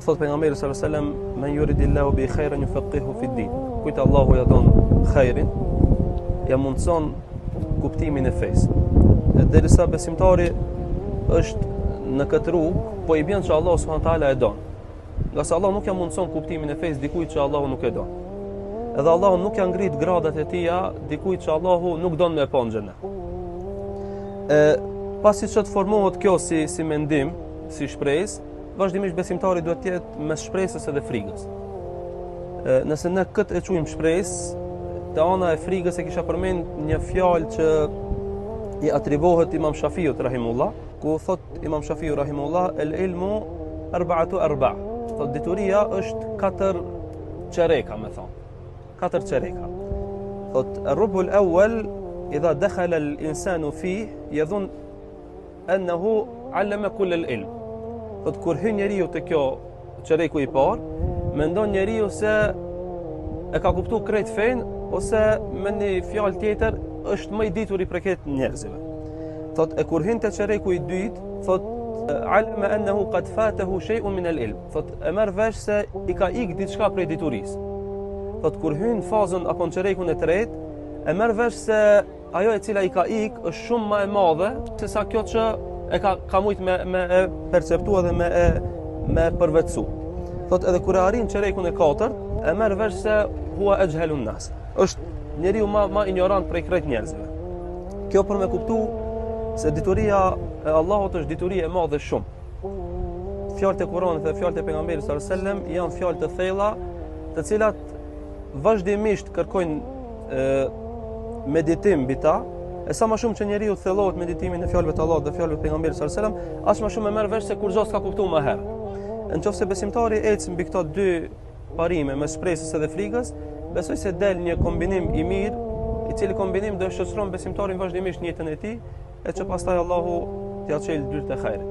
Thot pejgamberi sallallahu alajhi wasallam, "Men yuridillahu bi khairin yufaqihu fi din." Kujt Allahu ja don khairin, ja mundson kuptimin e fesë. Derisa besimtari është në këtë rrugë, po i bën që Allahu subhanahu wa taala e don. Nga se Allahu nuk ja mundson kuptimin e fesë dikujt që Allahu nuk e don. Edhe Allahu nuk ja ngrit gradat e tija dikujt që Allahu nuk don me pa në xhenet. Pasi që të formohet kjo si mendim, si shpresë, vazhdimisht besimtari duhet të jetë mes shpresës edhe frikës. Nëse ne këtë e quajmë shpresë, te ana e frikës e kisha përmend një fjalë që i atribuohet Imam Shafiut rahimullah, ku thot Imam Shafiu rahimullah, el ilmu arba'atu arba'. Thot dituria është 4 çereka, me thon. 4 çereka. Thot ar-rubul awwal idha dakhala al-insanu fihi yadhun annahu 'allama kull al-ilm. Thot kur hyn njeriu te kjo çereku i parë, mendon njeriu se e ka kuptuar krejt fen, ose me një fjalë tjetër është më i ditur i përket njerëzve. Thot e kur hyn te çereku i dytë, thot alima annahu qad fatahu shay'un min al-ilm. Thot e merr vesh se i ka ik diçka prej diturisë. Thot kur hyn fazën apo në çerekun e tretë, e merr vesh se ajo e cila i ka ik është shumë më e madhe se sa kjo që e ka mujt me e perceptua dhe me përvetësu. Thot edhe kur arrin çerekun e katërt, e merr vesh se huwa ajhalun nas. Është njeriu më ignorant prej krejt njerëzve. Kjo për me kuptu se dituria e Allahut është dituri e madhe shumë. Fjalët e Kuranit dhe fjalët e pejgamberit sallallahu alajhi wasallam janë fjalë të thella, të cilat vazhdimisht kërkojnë meditim mbi ta. E sa më shumë që njeriu thellohet meditimin e fjalëve të Allahut dhe fjalëve të pejgamberit sallallahu alajhi wasallam, aq më shumë e merr vesh se kur s'ka kuptuar më herë. Nëse besimtari ecë mbi këto dy parime, mes shpresës edhe frikës, besoj se del një kombinim i mirë, i cili kombinim do shoqëron besimtarin vazhdimisht në jetën e tij, e që pastaj Allahu t'ia çelë dyrtë e hajrit.